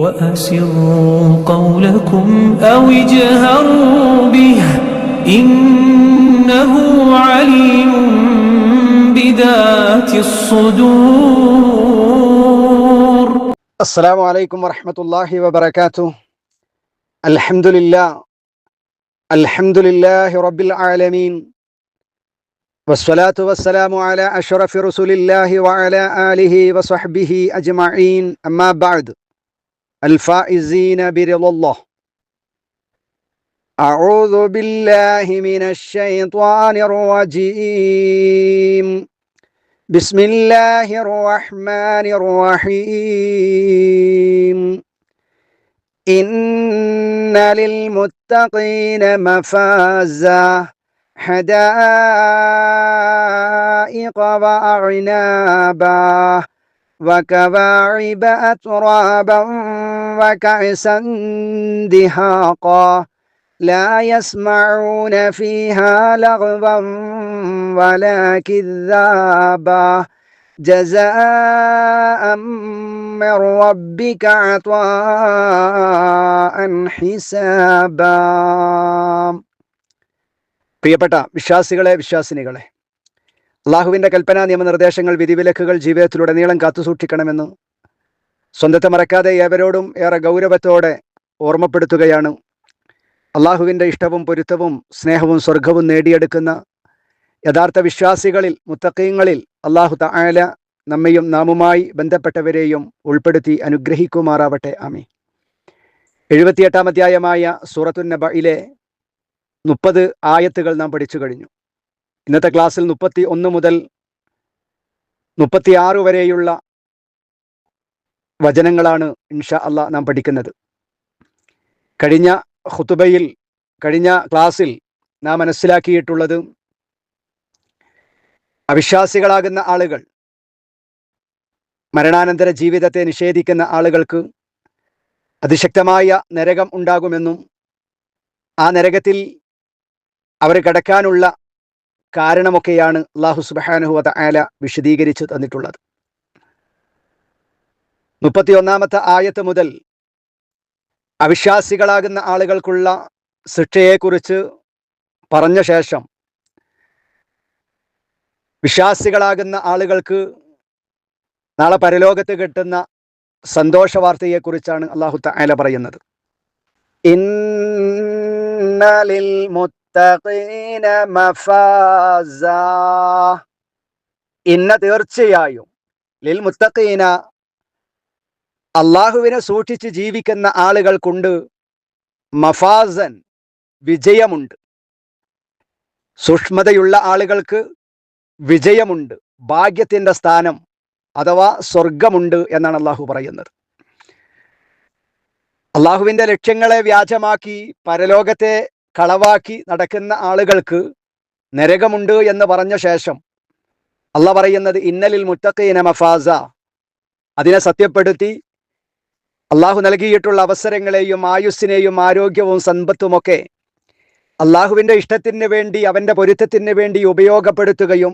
وأسروا قولكم أو اجهروا به إنه عليم بذات الصدور. السلام عليكم ورحمة الله وبركاته. الحمد لله رب العالمين، والصلاة والسلام على أشرف رسول الله وعلى آله وصحبه أجمعين. أما بعد، الفائزين برضا الله. أعوذ بالله من الشيطان الرجيم. بسم الله الرحمن الرحيم. إن للمتقين مفازا حدائق وأعنابا وكواعب أترابا وكأسا دهاقا لا يسمعون فيها لغوا ولا كذابا جزاء من ربك عطاء حسابا. പ്രിയപ്പെട്ട വിശ്വാസികളെ, വിശ്വാസിനികളെ, അള്ളാഹുവിൻ്റെ കൽപ്പന നിയമനിർദ്ദേശങ്ങൾ വിധിവിലക്കുകൾ ജീവിതത്തിലുടനീളം കാത്തുസൂക്ഷിക്കണമെന്ന് സ്വന്തത്തെ മറക്കാതെ ഏവരോടും ഏറെ ഗൗരവത്തോടെ ഓർമ്മപ്പെടുത്തുകയാണ്. അള്ളാഹുവിൻ്റെ ഇഷ്ടവും പൊരുത്തവും സ്നേഹവും സ്വർഗവും നേടിയെടുക്കുന്ന യഥാർത്ഥ വിശ്വാസികളിൽ, മുത്തഖീങ്ങളിൽ അള്ളാഹു തആല നമ്മയും നാമുമായി ബന്ധപ്പെട്ടവരെയും ഉൾപ്പെടുത്തി അനുഗ്രഹിക്കുമാറാവട്ടെ. ആമീൻ. 78-ാം അധ്യായമായ സൂറത്തുൻ നബയിലെ 30 ആയത്തുകൾ നാം പഠിച്ചു കഴിഞ്ഞു. ഇന്നത്തെ ക്ലാസ്സിൽ 31 മുതൽ 36 വരെയുള്ള വചനങ്ങളാണ് ഇൻഷാ അള്ളാഹ് നാം പഠിക്കുന്നത്. കഴിഞ്ഞ ക്ലാസ്സിൽ നാം മനസ്സിലാക്കിയിട്ടുള്ളത്, അവിശ്വാസികളാകുന്ന ആളുകൾ, മരണാനന്തര ജീവിതത്തെ നിഷേധിക്കുന്ന ആളുകൾക്ക് അതിശക്തമായ നരകം ഉണ്ടാകുമെന്നും ആ നരകത്തിൽ അവർ കടക്കാനുള്ള കാരണമൊക്കെയാണ് അല്ലാഹു സുബ്ഹാനഹു വ തആല വിശദീകരിച്ചു തന്നിട്ടുള്ളത്. 31-ാമത്തെ ആയത്ത് മുതൽ അവിശ്വാസികളാകുന്ന ആളുകൾക്കുള്ള ശിക്ഷയെക്കുറിച്ച് പറഞ്ഞ ശേഷം വിശ്വാസികളാകുന്ന ആളുകൾക്ക് നാളെ പരലോകത്ത് കിട്ടുന്ന സന്തോഷ വാർത്തയെക്കുറിച്ചാണ് അല്ലാഹു തആല പറയുന്നത്. ഇന്ന ലിൽ മുത്തഖീന മഫാസാ. ഇന്ന തീർച്ചയായും, ലിൽ മുത്തഖീന അള്ളാഹുവിനെ സൂക്ഷിച്ച് ജീവിക്കുന്ന ആളുകൾക്കുണ്ട്, മഫാസൻ വിജയമുണ്ട്. സൂക്ഷ്മതയുള്ള ആളുകൾക്ക് വിജയമുണ്ട്, ഭാഗ്യത്തിൻ്റെ സ്ഥാനം അഥവാ സ്വർഗമുണ്ട് എന്നാണ് അള്ളാഹു പറയുന്നത്. അള്ളാഹുവിൻ്റെ ലക്ഷ്യങ്ങളെ വ്യാജമാക്കി പരലോകത്തെ കളവാക്കി നടക്കുന്ന ആളുകൾക്ക് നരകമുണ്ട് എന്ന് പറഞ്ഞ ശേഷം അള്ളാഹ് പറയുന്നത് ഇന്നലിൽ മുത്തഖീന മഫാസ. അതിനെ സത്യപ്പെടുത്തി അള്ളാഹു നൽകിയിട്ടുള്ള അവസരങ്ങളെയും ആയുസ്സിനെയും ആരോഗ്യവും സമ്പത്തുമൊക്കെ അള്ളാഹുവിൻ്റെ ഇഷ്ടത്തിന് വേണ്ടി, അവൻ്റെ പൊരുത്തത്തിന് വേണ്ടി ഉപയോഗപ്പെടുത്തുകയും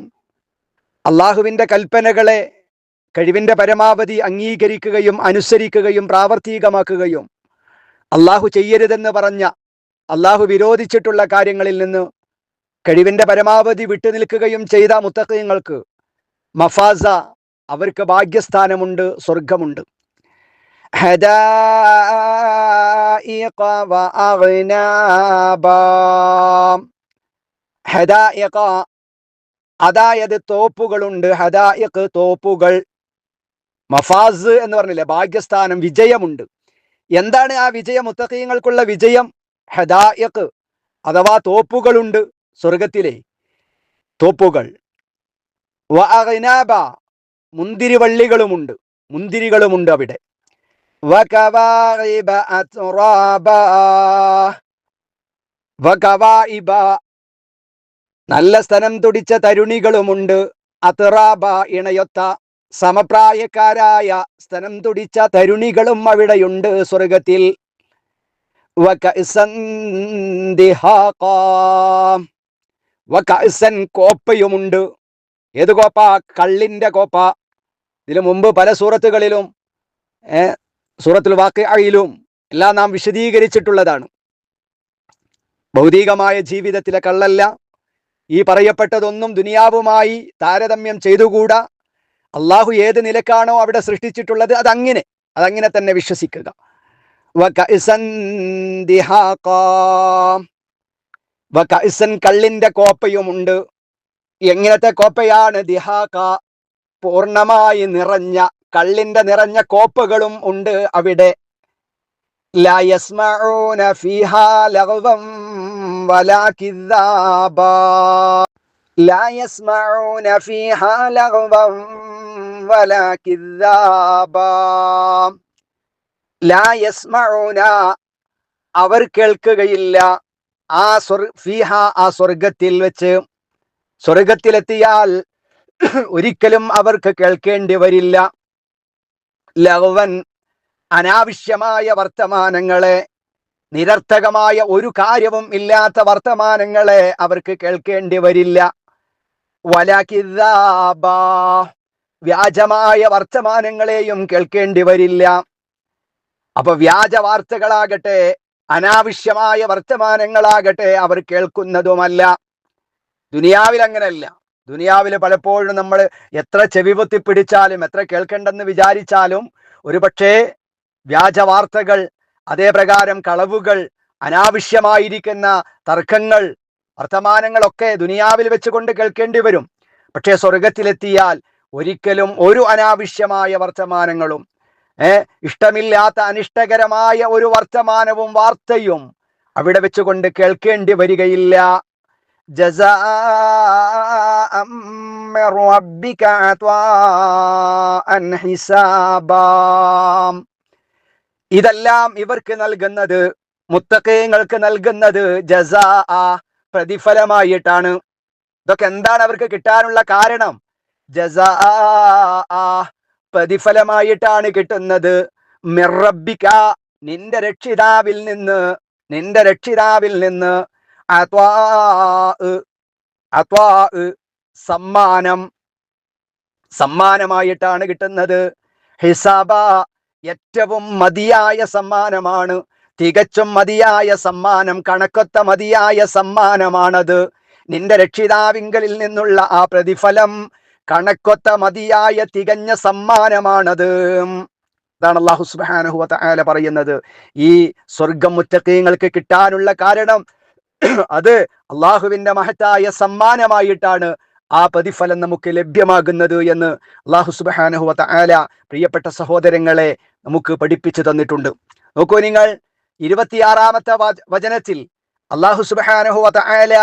അള്ളാഹുവിൻ്റെ കൽപ്പനകളെ കഴിവിൻ്റെ പരമാവധി അംഗീകരിക്കുകയും അനുസരിക്കുകയും പ്രാവർത്തികമാക്കുകയും അള്ളാഹു ചെയ്യരുതെന്ന് പറഞ്ഞ, അള്ളാഹു വിരോധിച്ചിട്ടുള്ള കാര്യങ്ങളിൽ നിന്ന് കഴിവിൻ്റെ പരമാവധി വിട്ടുനിൽക്കുകയും ചെയ്ത മുത്തഖീങ്ങൾക്ക് മഫാസ, അവർക്ക് ഭാഗ്യസ്ഥാനമുണ്ട്, സ്വർഗമുണ്ട്. ഹദായിഖ വഅഗ്നാബ. ഹദായിഖ അതായത് തോപ്പുകളുണ്ട്. ഹദായിഖ് തോപ്പുകൾ. മഫാസ് എന്ന് പറഞ്ഞില്ലേ, ഭാഗ്യസ്ഥാനം, വിജയമുണ്ട്. എന്താണ് ആ വിജയം? മുത്തഖീങ്ങൾക്കുള്ള വിജയം ഹദായിഖ് അഥവാ തോപ്പുകളുണ്ട്, സ്വർഗത്തിലെ തോപ്പുകൾ. വഅഗ്നാബ മുന്തിരിവള്ളികളുമുണ്ട്, മുന്തിരികളുമുണ്ട് അവിടെ. വകവാഇബ അത്റാബ. വകവാഇബ നല്ല സ്തനം തുടിച്ച തരുണികളുമുണ്ട്. അത്റാബ ഇണയൊത്ത സമപ്രായക്കാരായ സ്തനം തുടിച്ച തരുണികളും അവിടെയുണ്ട് സ്വർഗത്തിൽ. വകഅസൻ ദിഹാഖാ. വകഅസൻ കോപ്പയുമുണ്ട്. ഏത് കോപ്പ? കള്ളിൻ്റെ കോപ്പ. ഇതിനു മുമ്പ് പല സൂറത്തുകളിലും സൂറത്തുൽ വാഖിഅയിലും എല്ലാം നാം വിശദീകരിച്ചിട്ടുള്ളതാണ്. ഭൗതികമായ ജീവിതത്തിലെ കള്ളല്ല. ഈ പറയപ്പെട്ടതൊന്നും ദുനിയാവുമായി താരതമ്യം ചെയ്തുകൂടാ. അള്ളാഹു ഏത് നിലക്കാണോ അവിടെ സൃഷ്ടിച്ചിട്ടുള്ളത് അതങ്ങനെ തന്നെ വിശ്വസിക്കുക. കള്ളിന്റെ കോപ്പയുമുണ്ട്. എങ്ങനത്തെ കോപ്പയാണ്? ദിഹാക, പൂർണ്ണമായി നിറഞ്ഞ, കള്ളിന്റെ നിറഞ്ഞ കോപ്പകളും ഉണ്ട് അവിടെ. ലാ യസ്മഊന ഫീഹാ ലഗ്വൻ വലാ കിദ്ദാബാ, ലാ യസ്മഊന ഫീഹാ ലഗ്വൻ വലാ കിദ്ദാബാ. ലാ യസ്മഊന, അവർ കേൾക്കുകയില്ല. ഫീഹാ, ആ സ്വർഗത്തിൽ വെച്ച്. സ്വർഗത്തിലെത്തിയാൽ ഒരിക്കലും അവർക്ക് കേൾക്കേണ്ടി വരില്ല. ലഗ്വൻ, അനാവശ്യമായ വർത്തമാനങ്ങളെ, നിരർത്ഥകമായ ഒരു കാര്യവും ഇല്ലാത്ത വർത്തമാനങ്ങളെ അവർക്ക് കേൾക്കേണ്ടി വരില്ല. വലാ കിദ്ദാബാ, വ്യാജമായ വർത്തമാനങ്ങളെയും കേൾക്കേണ്ടി വരില്ല. അപ്പൊ വ്യാജ വാർത്തകളാകട്ടെ, അനാവശ്യമായ വർത്തമാനങ്ങളാകട്ടെ അവർ കേൾക്കുന്നതുമല്ല. ദുനിയാവിൽ അങ്ങനെയല്ല. ദുനിയാവിൽ പലപ്പോഴും നമ്മൾ എത്ര ചെവിപൊത്തി പിടിച്ചാലും, എത്ര കേൾക്കേണ്ടെന്ന് വിചാരിച്ചാലും ഒരുപക്ഷേ വ്യാജ വാർത്തകൾ, അതേ പ്രകാരം കളവുകൾ, അനാവശ്യമായിരിക്കുന്ന തർക്കങ്ങൾ, വർത്തമാനങ്ങളൊക്കെ ദുനിയാവിൽ വെച്ചുകൊണ്ട് കേൾക്കേണ്ടി വരും. പക്ഷേ സ്വർഗത്തിലെത്തിയാൽ ഒരിക്കലും ഒരു അനാവശ്യമായ വർത്തമാനങ്ങളും ഇഷ്ടമില്ലാത്ത അനിഷ്ടകരമായ ഒരു വർത്തമാനവും വാർത്തയും അവിടെ വെച്ചുകൊണ്ട് കേൾക്കേണ്ടി വരികയില്ല. ജസാഅൻ മിർ റബ്ബിക അത്വാഅൻ ഹിസാബാ. ഇതെല്ലാം ഇവർക്ക് നൽകുന്നത്, മുത്തഖീങ്ങൾക്ക് നൽകുന്നത് ജസാഅ, പ്രതിഫലമായിട്ടാണ്. ഇതൊക്കെ എന്താണ് അവർക്ക് കിട്ടാനുള്ള കാരണം? ജസാഅ, പ്രതിഫലമായിട്ടാണ് കിട്ടുന്നത്. മിർ റബ്ബിക, നിന്റെ രക്ഷിതാവിൽ നിന്ന്. സമ്മാനമായിട്ടാണ് കിട്ടുന്നത്. ഹിസാബ, ഏറ്റവും മതിയായ സമ്മാനമാണ്. തികച്ചും മതിയായ സമ്മാനം, കണക്കൊത്ത മതിയായ സമ്മാനമാണത്. നിന്റെ രക്ഷിതാവിങ്കലിൽ നിന്നുള്ള ആ പ്രതിഫലം കണക്കൊത്ത മതിയായ തികഞ്ഞ സമ്മാനമാണത്. അതാണ് അല്ലാഹു സുബ്ഹാനഹു വ തആല പറയുന്നത്. ഈ സ്വർഗം മുത്തഖീങ്ങൾക്ക് കിട്ടാനുള്ള കാരണം അത് അള്ളാഹുവിന്റെ മഹത്തായ സമ്മാനമായിട്ടാണ് ആ പ്രതിഫലം നമുക്ക് ലഭ്യമാകുന്നത് എന്ന് അല്ലാഹു സുബ്ഹാനഹു വ തആല പ്രിയപ്പെട്ട സഹോദരങ്ങളെ നമുക്ക് പഠിപ്പിച്ചു തന്നിട്ടുണ്ട്. നോക്കൂ നിങ്ങൾ, 26-ാമത്തെ വചനത്തിൽ അല്ലാഹു സുബ്ഹാനഹു വ തആല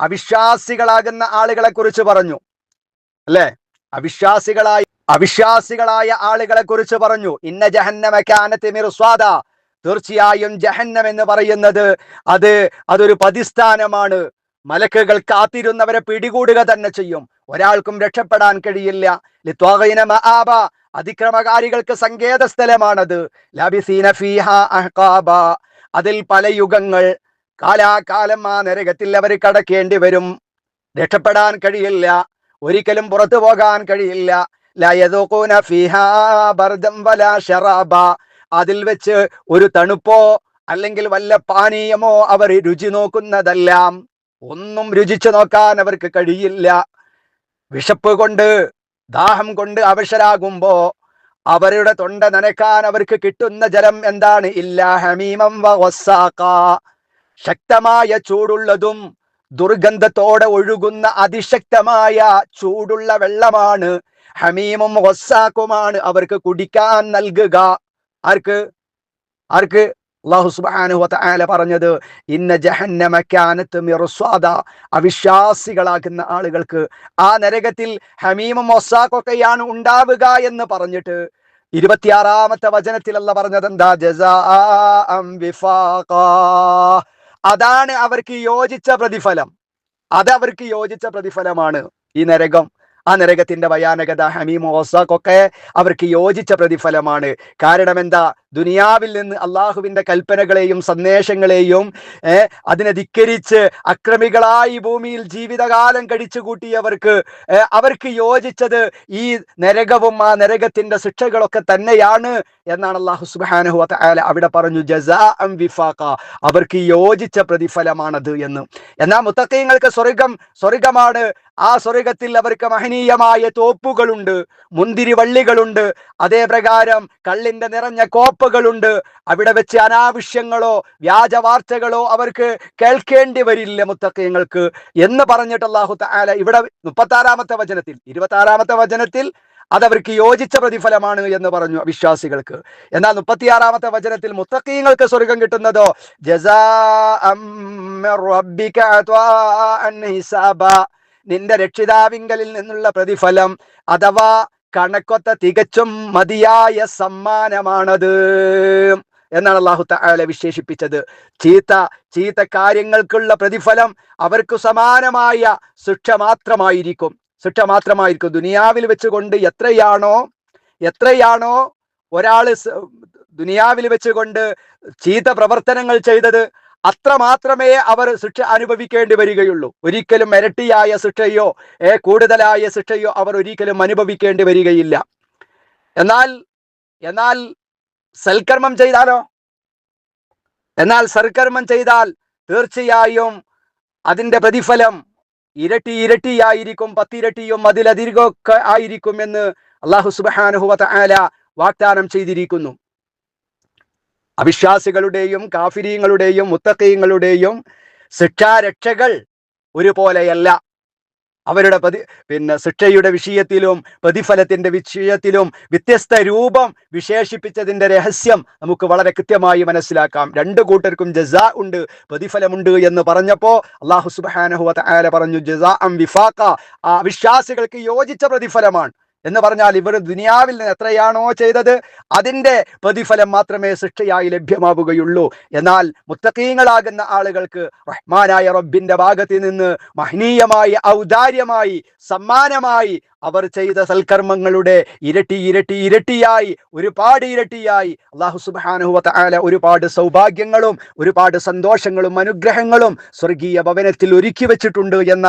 അവിശ്വാസികളാകുന്ന ആളുകളെ കുറിച്ച് പറഞ്ഞു, അല്ലെ? അവിശ്വാസികളായ ആളുകളെ കുറിച്ച് പറഞ്ഞു. ഇന്ന ജഹന്നമ കാനത് മിർസ്വാദ, തീർച്ചയായും ജഹന്നം എന്ന് പറയുന്നത് അതൊരു പതിസ്ഥാനമാണ്. മലക്കുകൾ കാത്തിരുന്നവരെ പിടികൂടുക തന്നെ ചെയ്യും. ഒരാൾക്കും രക്ഷപ്പെടാൻ കഴിയില്ല. ലിത്വാഗീന മആബ, അതിക്രമകാരികൾക്ക് സങ്കേത സ്ഥലമാണത്. ലബിസീന ഫീഹാ അഹ്ഖാബ, അതിൽ പല യുഗങ്ങൾ, കാലാകാലം ആ നരകത്തിൽ അവർ കടക്കേണ്ടി വരും. രക്ഷപ്പെടാൻ കഴിയില്ല, ഒരിക്കലും പുറത്തു പോകാൻ കഴിയില്ല. ലാ യദൂഖൂന ഫീഹാ ബർദൻ വലാ ശറാബ, അതിൽ വെച്ച് ഒരു തണുപ്പോ അല്ലെങ്കിൽ വല്ല പാനീയമോ അവർ രുചി നോക്കുന്നതല്ല. ഒന്നും രുചിച്ചു നോക്കാൻ അവർക്ക് കഴിയില്ല. വിശപ്പ് കൊണ്ട്, ദാഹം കൊണ്ട് അവശരാകുമ്പോ അവരുടെ തൊണ്ട നനക്കാൻ അവർക്ക് കിട്ടുന്ന ജലം എന്താണ്? ഇല്ലാ ഹമീമം വഗസ്സാഖ, ശക്തമായ ചൂടുള്ളതും ദുർഗന്ധത്തോടെ ഒഴുകുന്ന അതിശക്തമായ ചൂടുള്ള വെള്ളമാണ്. ഹമീമും വസ്സാഖുമാണ് അവർക്ക് കുടിക്കാൻ നൽകുക. ആർക്ക്? അല്ലാഹു സുബ്ഹാനഹു വ തആല പറഞ്ഞത് ഇന്ന ജഹന്നമ കാനത് മിർസ്വാദ, അവിശ്വാസികളാകുന്ന ആളുകൾക്ക് ആ നരകത്തിൽ ഹമീമും വസ്സാഖൊക്കെയാണ് ഉണ്ടാവുക എന്ന് പറഞ്ഞിട്ട് 26-ാമത്തെ വചനത്തിൽ അല്ലാഹു പറഞ്ഞത് എന്താ? ജസാഅൻ വിഫാഖാ, അതാണ് അവർക്ക് യോജിച്ച പ്രതിഫലം. അതവർക്ക് യോജിച്ച പ്രതിഫലമാണ് ഈ നരകം. ആ നരകത്തിന്റെ ഭയാനകത, ഹമീം വസ്സാഖൊക്കെ അവർക്ക് യോജിച്ച പ്രതിഫലമാണ്. കാരണം എന്താ? ദുനിയാവിൽ നിന്ന് അള്ളാഹുവിന്റെ കൽപ്പനകളെയും സന്ദേശങ്ങളെയും അതിനെ ധിക്കരിച്ച് അക്രമികളായി ഭൂമിയിൽ ജീവിതകാലം കഴിച്ചു കൂട്ടിയവർക്ക് അവർക്ക് യോജിച്ചത് ഈ നരകവും ആ നരകത്തിന്റെ ശിക്ഷകളൊക്കെ തന്നെയാണ് എന്നാണ് അല്ലാഹു സുബ്ഹാനഹു വ തആല അവിടെ പറഞ്ഞു, ജസാഅൻ വിഫാഖ, അവർക്ക് യോജിച്ച പ്രതിഫലമാണത് എന്ന്. എന്നാൽ മുത്തഖീങ്ങൾക്ക് സ്വർഗമാണ്. ആ സ്വർഗത്തിൽ അവർക്ക് മഹനീയമായ തോപ്പുകളുണ്ട്, മുന്തിരിവള്ളികളുണ്ട്, അതേ പ്രകാരം കള്ളിന്റെ നിറഞ്ഞ കോപ്പുകളുണ്ട്. അവിടെ വെച്ച് അനാവശ്യങ്ങളോ വ്യാജവാർത്തകളോ അവർക്ക് കേൾക്കേണ്ടി വരില്ല മുത്തഖീങ്ങൾക്ക് എന്ന് പറഞ്ഞിട്ട് അല്ലാഹു തആല ഇവിടെ 36-ാമത്തെ വചനത്തിൽ 26-ാമത്തെ വചനത്തിൽ അതവർക്ക് യോജിച്ച പ്രതിഫലമാണ് എന്ന് പറഞ്ഞു വിശ്വാസികൾക്ക്. എന്നാൽ 36-ാമത്തെ വചനത്തിൽ മുത്തഖീങ്ങൾക്ക് സ്വർഗം കിട്ടുന്നതോ ജസാഅൻ മിർ റബ്ബിക അത്വാഅൻ ഹിസാബ, നിന്റെ രക്ഷിതാവിങ്കലിൽ നിന്നുള്ള പ്രതിഫലം അഥവാ കണക്കൊത്ത തികച്ചും മതിയായ സമ്മാനമാണത് എന്നാണ് അല്ലാഹു തആല വിശേഷിപ്പിച്ചത്. ചീത്ത കാര്യങ്ങൾക്കുള്ള പ്രതിഫലം അവർക്ക് സമാനമായ ശിക്ഷ മാത്രമായിരിക്കും. ദുനിയാവിൽ വെച്ചുകൊണ്ട് എത്രയാണോ ഒരാൾ ദുനിയാവിൽ വെച്ചുകൊണ്ട് ചീത്ത പ്രവർത്തനങ്ങൾ ചെയ്തത് അത്ര മാത്രമേ അവർ ശിക്ഷ അനുഭവിക്കേണ്ടി വരികയുള്ളൂ. ഒരിക്കലും ഇരട്ടിയായ ശിക്ഷയോ കൂടുതലായ ശിക്ഷയോ അവർ ഒരിക്കലും അനുഭവിക്കേണ്ടി വരികയില്ല. എന്നാൽ സൽക്കർമ്മം ചെയ്താൽ തീർച്ചയായും അതിന്റെ പ്രതിഫലം ഇരട്ടിയായിരിക്കും, 10 ഇരട്ടിയും അതിലധികമൊക്കെ ആയിരിക്കും എന്ന് അല്ലാഹു സുബ്ഹാനഹു വ തആല വാഗ്ദാനം ചെയ്തിരിക്കുന്നു. അവിശ്വാസികളുടെയും കാഫിരീങ്ങളുടെയും മുത്തഖീങ്ങളുടെയും ശിക്ഷാരക്ഷകൾ ഒരുപോലെയല്ല. അവരുടെ ശിക്ഷയുടെ വിഷയത്തിലും പ്രതിഫലത്തിന്റെ വിഷയത്തിലും വ്യത്യസ്ത രൂപം വിശേഷിപ്പിച്ചതിന്റെ രഹസ്യം നമുക്ക് വളരെ കൃത്യമായി മനസ്സിലാക്കാം. രണ്ടു കൂട്ടർക്കും ജസാ ഉണ്ട്, പ്രതിഫലമുണ്ട് എന്ന് പറഞ്ഞപ്പോ അല്ലാഹു സുബ്ഹാനഹു വ തആല പറഞ്ഞു ജസാഅൻ വിഫാഖ, ആ വിശ്വാസികൾക്ക് യോജിച്ച പ്രതിഫലമാണ് എന്ന് പറഞ്ഞാൽ ഇവർ ദുനിയാവിൽ നിന്ന് എത്രയാണോ ചെയ്തത് അതിന്റെ പ്രതിഫലം മാത്രമേ ശിക്ഷയായി ലഭ്യമാവുകയുള്ളൂ. എന്നാൽ മുത്തഖീങ്ങളാകുന്ന ആളുകൾക്ക് റഹ്മാനായ റബ്ബിന്റെ ഭാഗത്ത് നിന്ന് മഹനീയമായി ഔദാര്യമായി സമ്മാനമായി അവർ ചെയ്ത സൽക്കർമ്മങ്ങളുടെ ഇരട്ടിയായി ഒരുപാട് ഇരട്ടിയായി അല്ലാഹു സുബ്ഹാനഹു വ തആല ഒരുപാട് സൗഭാഗ്യങ്ങളും ഒരുപാട് സന്തോഷങ്ങളും അനുഗ്രഹങ്ങളും സ്വർഗീയ ഭവനത്തിൽ ഒരുക്കി വെച്ചിട്ടുണ്ട് എന്ന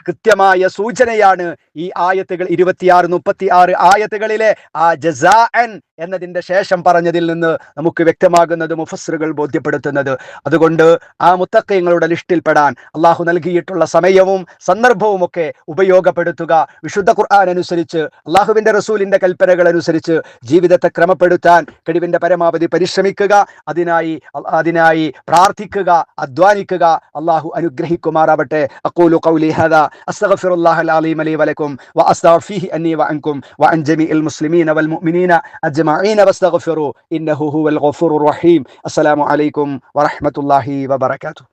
കൃത്യമായ സൂചനയാണ് ഈ ആയത്തുകൾ 26-36 ആയത്തുകളിലെ ആ ജസാഅൻ എന്നതിന്റെ ശേഷം പറഞ്ഞതിൽ നിന്ന് നമുക്ക് വ്യക്തമാകുന്നത്, മുഫസ്സിറുകൾ ബോധ്യപ്പെടുത്തുന്നത്. അതുകൊണ്ട് ആ മുത്തഖീങ്ങളുടെ ലിസ്റ്റിൽപ്പെടാൻ അള്ളാഹു നൽകിയിട്ടുള്ള സമയവും സന്ദർഭവും ഒക്കെ ഉപയോഗപ്പെടുത്തുക. വിശുദ്ധ ഖുർആൻ അനുസരിച്ച് അള്ളാഹുവിന്റെ റസൂലിന്റെ കൽപ്പനകൾ അനുസരിച്ച് ജീവിതത്തെ ക്രമപ്പെടുത്താൻ കഴിവിന്റെ പരമാവധി പരിശ്രമിക്കുക. അതിനായി പ്രാർത്ഥിക്കുക, അധ്വാനിക്കുക. അള്ളാഹു അനുഗ്രഹിക്കുമാറാവട്ടെ. അഖൂലു ഖൗലി ഹാദാ അസ്തഗ്ഫിറുല്ലാഹൽ അലീം ലി വലക്കും വഅസ്തഗ്ഫിഹി അന്നി വഅൻകും വഅൻ ജമീഇൽ മുസ്ലിമീന വൽ മുഅ്മിനീന അജ്മഈന വസ്തഗ്ഫിറു ഇന്നഹു ഹുവൽ ഗഫൂറുർ റഹീം. അസ്സലാമു അലൈക്കും വറഹ്മത്തുള്ളാഹി വബറകാതുഹു.